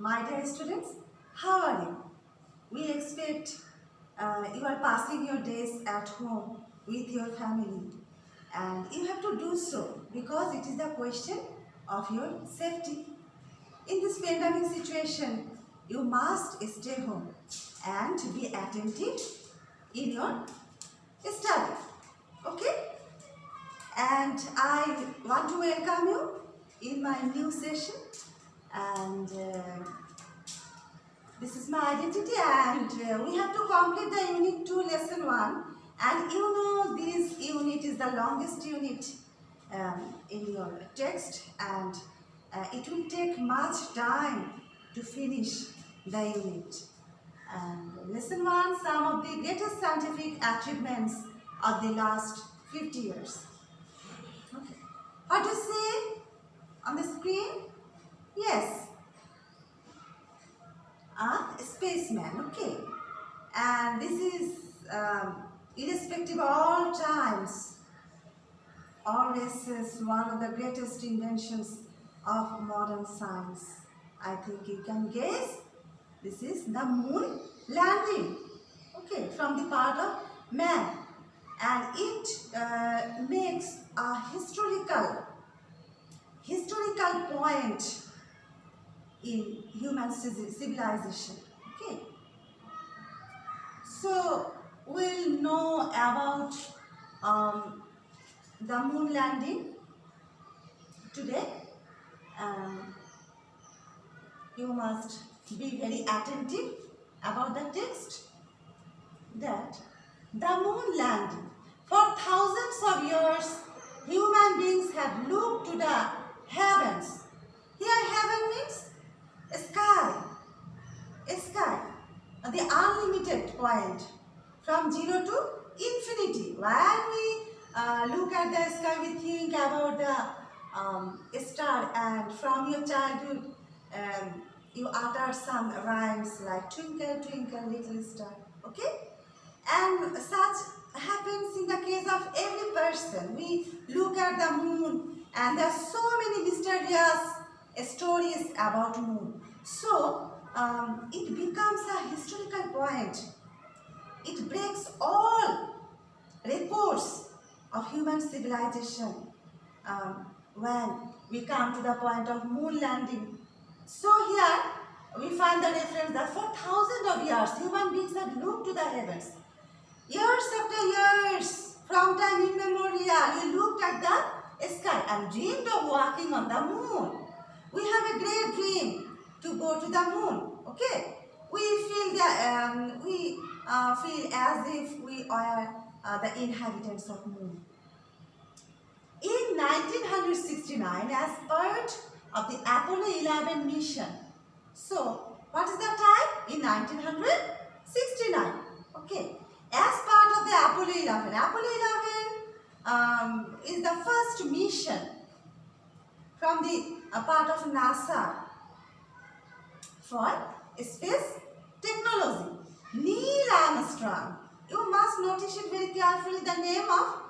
My dear students, how are you? We expect you are passing your days at home with your family, and you have to do so because it is the question of your safety. In this pandemic situation, you must stay home and be attentive in your study. Okay? And I want to welcome you in my new session, and this is my identity, and we have to complete the unit 2 lesson 1, and you know this unit is the longest unit in your text, and it will take much time to finish the unit. And lesson 1, some of the greatest scientific achievements of the last 50 years. Okay. What do you see on the screen? Yes, a spaceman. Okay, and this is irrespective of all times, all races, one of the greatest inventions of modern science. I think you can guess. This is the moon landing. Okay, from the part of man, and it makes a historical point in human civilization. Okay, so we'll know about the moon landing today. You must be very attentive about the text. That the moon landing, for thousands of years human beings have looked to the heavens. Here heaven means sky, the unlimited point from 0 to infinity. When we look at the sky, we think about the star, and from your childhood you utter some rhymes like twinkle twinkle little star. Okay, and such happens in the case of every person. We look at the moon, and there are so many mysterious stories about moon. So it becomes a historical point. It breaks all records of human civilization when we come to the point of moon landing. So here we find the reference that for thousands of years human beings have looked to the heavens. Years after years, from time immemorial, we looked at the sky and dreamed of walking on the moon. We have a great dream to go to the moon. Okay, we feel as if we are the inhabitants of moon. In 1969, as part of the Apollo 11 mission. So, what is the time? In 1969. Okay, as part of the Apollo 11. Apollo 11 is the first mission from the part of NASA for space technology. Neil Armstrong. You must notice it very carefully. The name of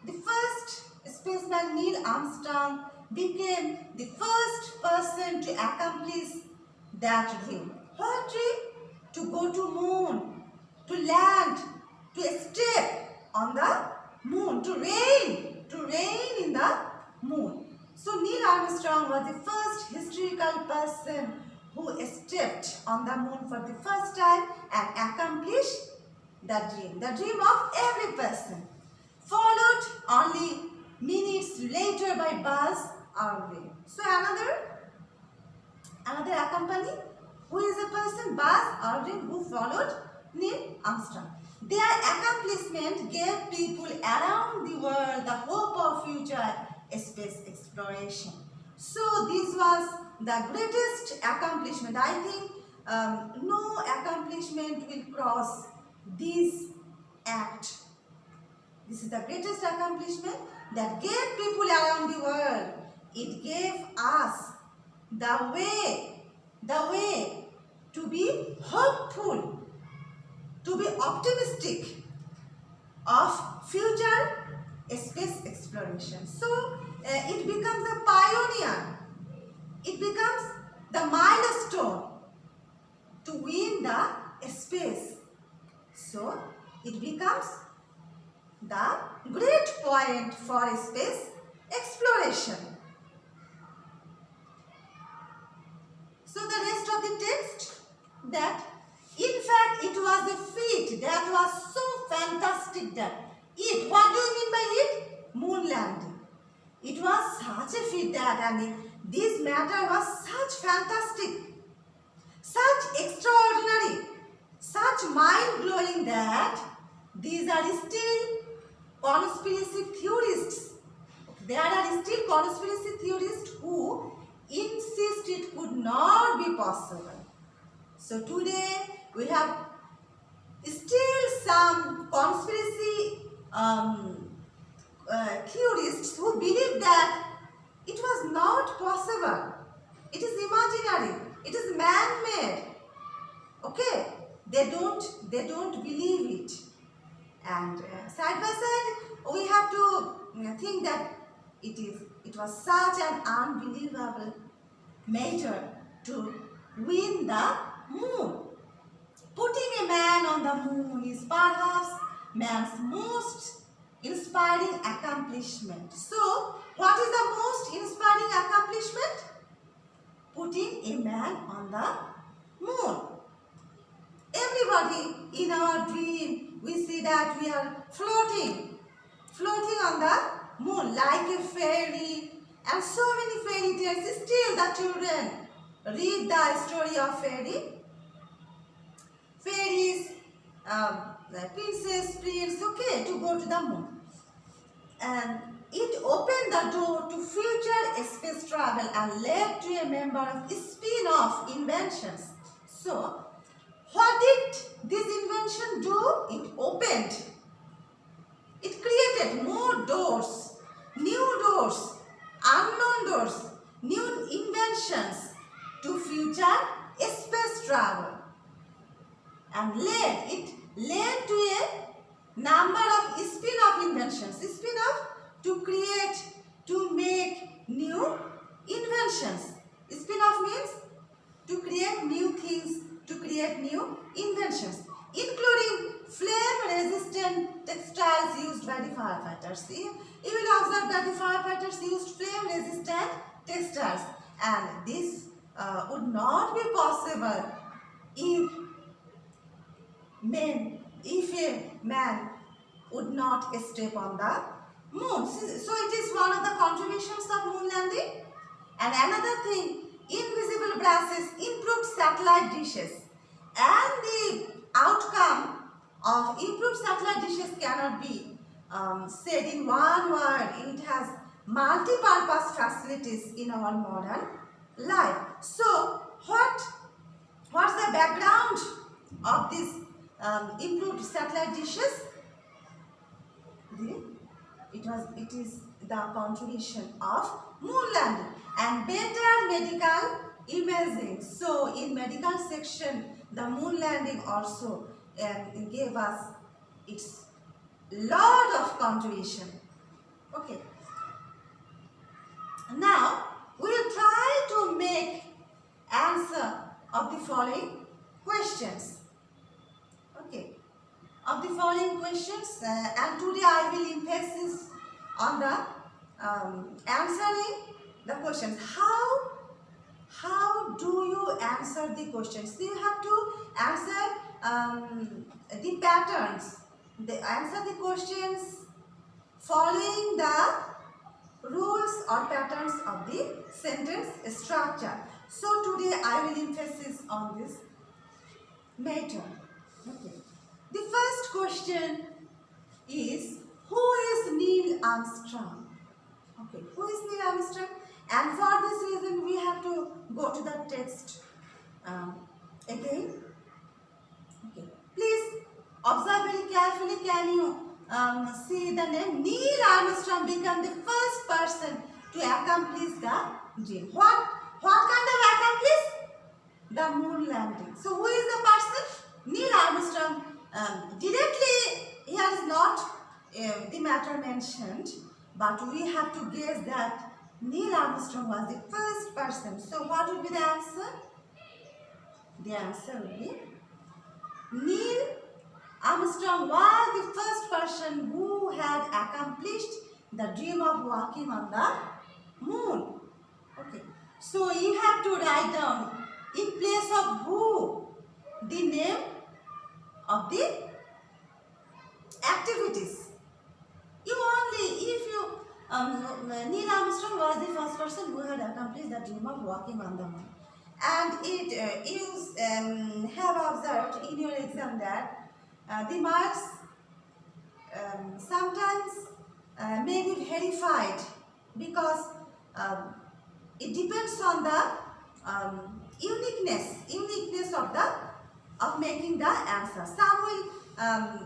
the first spaceman, Neil Armstrong, became the first person to accomplish that dream. What dream? To go to moon, to land, to step on the moon, to reign in the moon. So Neil Armstrong was the first historical person who stepped on the moon for the first time and accomplished the dream of every person. Followed only minutes later by Buzz Aldrin. So another accompany, who is a person, Buzz Aldrin, who followed Neil Armstrong. Their accomplishment gave people around the world the hope of future space exploration. So this was the greatest accomplishment. I think no accomplishment will cross this act. This is the greatest accomplishment that gave people around the world. It gave us the way to be hopeful, to be optimistic of future space exploration. So it becomes a pioneer. It becomes the milestone milestone to win the space. So it becomes the great point for space exploration. So the rest of the text, that in fact it was a feat that was so fantastic that what do you mean by it? Moon landing. It was such a feat that, and this matter was such fantastic, such extraordinary, such mind-blowing that these are still conspiracy theorists. There are still conspiracy theorists who insist it could not be possible. So today we have still some conspiracy theorists who believe that it was not possible. It is imaginary. It is man-made. Okay, they don't believe it. And side by side, we have to think that it was such an unbelievable matter to win the moon. Putting a man on the moon is perhaps man's most inspiring accomplishment. So, what is the most inspiring accomplishment? Putting a man on the moon. Everybody in our dream, we see that we are floating on the moon like a fairy, and so many fairy tales. Still the children read the story of fairies, the princess, prince, okay, to go to the moon. And it opened the door to future space travel and led to a number of spin-off inventions. So, what did this invention do? It opened. It created more doors, new doors, unknown doors, new inventions to future space travel. And it led to a number of spin-off inventions. Spin-off to make new inventions. Spin-off means to create new things, to create new inventions, including flame-resistant textiles used by the firefighters. You will observe that the firefighters used flame-resistant textiles, and this would not be possible if a man would not step on the moon. So it is one of the contributions of moon landing. And another thing, invisible brushes, improved satellite dishes. And the outcome of improved satellite dishes cannot be said in one word. It has multi-purpose facilities in our modern life. So what's the background of this improved satellite dishes? It is the contribution of moon landing and better medical imaging. So in medical section, the moon landing also gave us its lot of contribution. Okay. Now we will try to make answer of the following questions. Okay. Of the following questions, and today I will emphasis on the answering the questions. How do you answer the questions? So you have to answer the patterns. Answer the questions following the rules or patterns of the sentence structure. So today I will emphasis on this matter. Okay. The first question is, who is Neil Armstrong? Okay, who is Neil Armstrong? And for this reason, we have to go to the text again. Okay, please observe very carefully. Can you see the name? Neil Armstrong became the first person to accomplish the dream. What kind of accomplish? The moon landing. So who is the person? Neil Armstrong. Directly here is not the matter mentioned, but we have to guess that Neil Armstrong was the first person. So what would be the answer? The answer will be Neil Armstrong was the first person who had accomplished the dream of walking on the moon. Okay. So you have to write down in place of who the name of the activities. You only, if you, Neil Armstrong was the first person who had accomplished the dream of walking on the moon. And you have observed in your exam that the marks sometimes may be verified because it depends on the uniqueness of making the answer. Some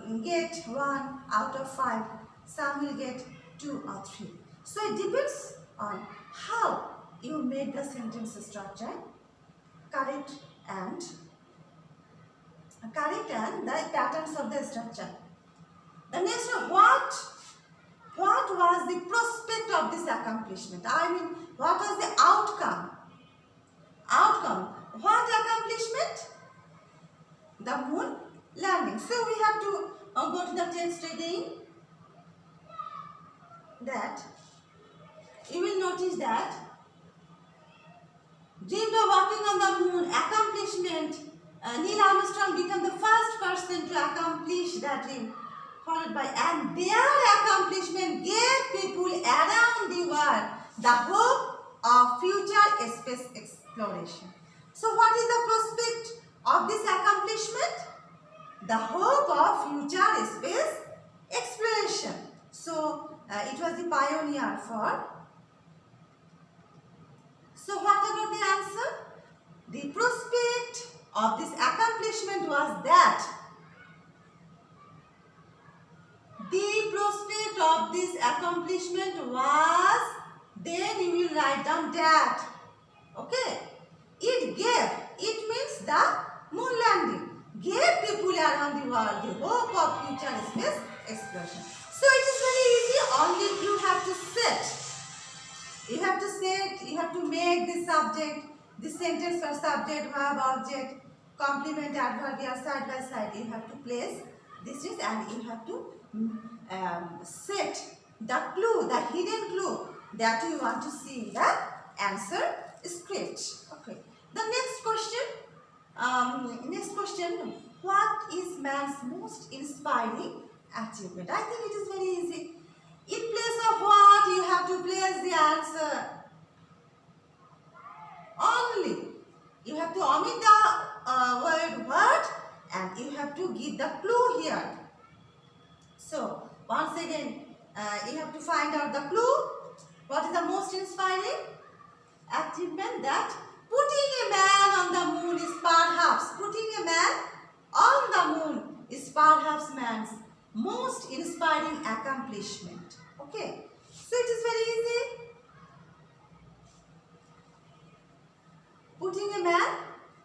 will get 1 out of 5, some will get 2 or 3. So it depends on how you make the sentence structure correct and the patterns of the structure. The next one, what was the prospect of this accomplishment? I mean, what was the outcome? What accomplishment? The moon landing. So we have to go to the text again. That you will notice that dreamed of walking on the moon, accomplishment. Neil Armstrong became the first person to accomplish that dream, followed by, and their accomplishment gave people around the world the hope of future space exploration. So what is the prospect of this accomplishment? The hope of future space exploration. So it was the pioneer for. So what about the answer? The prospect of this accomplishment was that. The prospect of this accomplishment was, then you will write down that. Okay. It means the moon landing, gave people around the world the hope of future space exploration. So it is very easy, only you have to set. You have to make the subject, the sentence for subject, verb, object, complement, adverb, side by side. You have to place this is, and you have to set the clue, the hidden clue that you want to see in the answer script. Okay. The next question, what is man's most inspiring achievement? I think it is very easy. In place of what, you have to place the answer. Only. You have to omit the word what, and you have to give the clue here. So, once again, you have to find out the clue. What is the most inspiring achievement? That putting a man on the moon is perhaps man's most inspiring accomplishment. Okay. So, it is very easy. Putting a man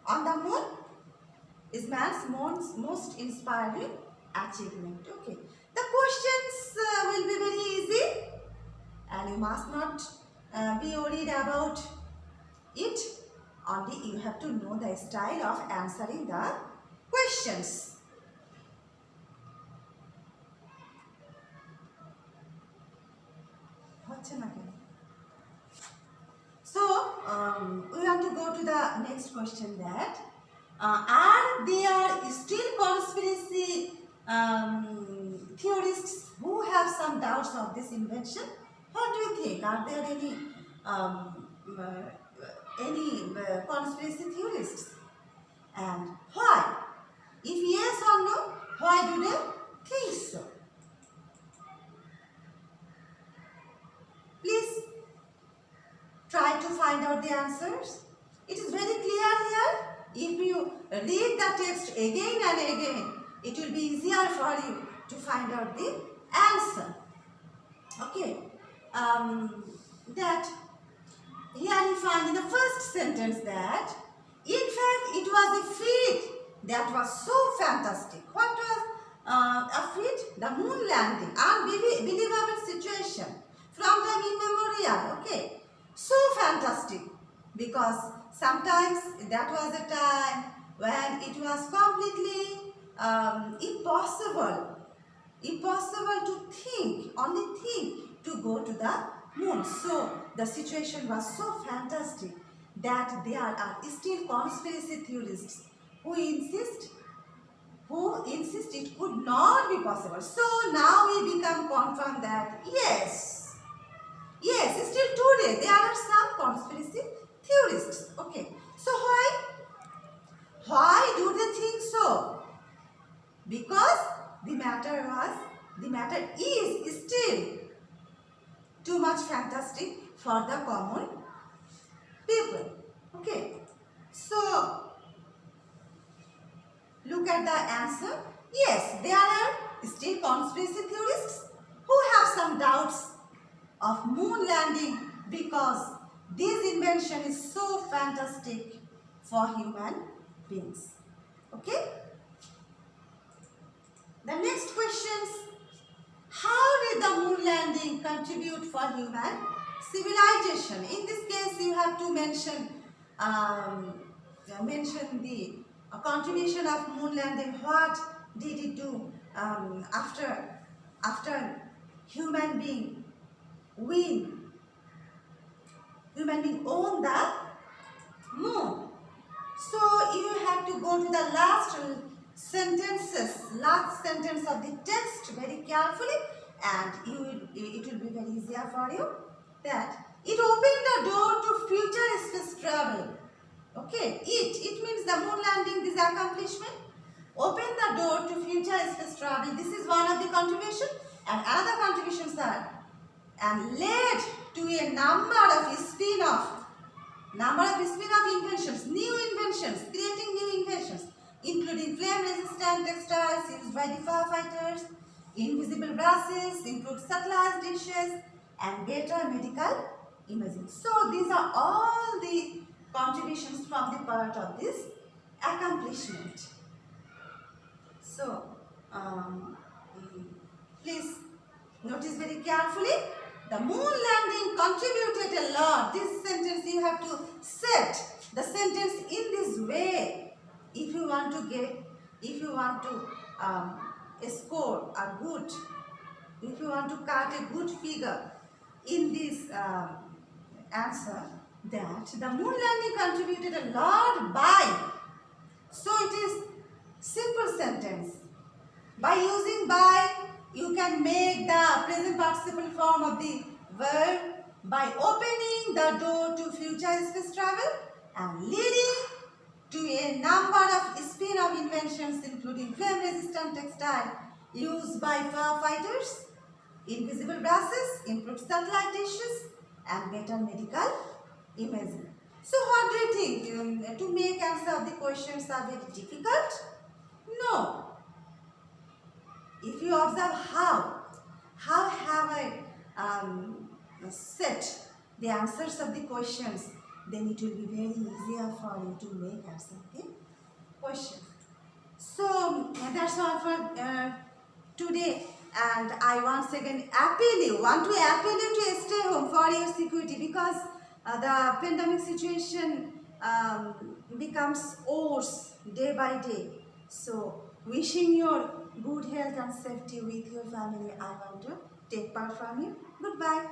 on the moon is man's most inspiring achievement. Okay. The questions will be very easy, and you must not be worried about it. Only you have to know the style of answering the questions. So, we want to go to the next question that are there still conspiracy theorists who have some doubts of this invention? What do you think? Are there any conspiracy theorists? And why? If yes or no, why do they think so? Please try to find out the answers. It is very clear here. If you read the text again and again, it will be easier for you to find out the answer. Okay. That here you find in the first sentence that in fact it was a feat that was so fantastic. What was a feat? The moon landing. Unbelievable situation from time immemorial. Okay. So fantastic, because sometimes that was a time when it was completely impossible to only think to go to the moon. So the situation was so fantastic that there are still conspiracy theorists who insist it could not be possible. So now we become confirmed that yes, still today there are some conspiracy theorists. Okay, so why do they think so? Because the matter is still too much fantastic for the common people. Okay, so look at the answer. Yes, there are still conspiracy theorists who have some doubts of moon landing because this invention is so fantastic for human beings. Okay? The next questions. How did the moon landing contribute for human civilization? In this case, you have to mention the contribution of moon landing. What did it do after human being own the moon? So you have to go to the last sentence of the text very carefully, and it will be very easier for you. That it opened the door to future space travel. Okay, it means the moon landing, this accomplishment opened the door to future space travel. This is one of the contribution, and another contributions are and led to a number of spin-off inventions, creating new inventions, including flame-resistant textiles used by the firefighters, invisible brushes, include satellite dishes, and better medical imaging. So these are all the contributions from the part of this accomplishment. So please notice very carefully. The moon landing contributed a lot. This sentence you have to set the sentence in this way if you want to score a good, if you want to cut a good figure in this answer, that the moon landing contributed a lot by. So it is simple sentence. By using by, you can make the present participle form of the verb by opening the door to future space travel and leading to a number of spin-off inventions, including flame-resistant textile used by firefighters, invisible brushes, improved satellite dishes, and better medical imaging. So what do you think? To make answer of the questions are very difficult? No. If you observe how have I set the answers of the questions, then it will be very easier for you to make answer the question. So that's all for today, and I once again want to appeal you to stay home for your security, because the pandemic situation becomes worse day by day. So wishing your good health and safety with your family, I want to take part from you. Goodbye.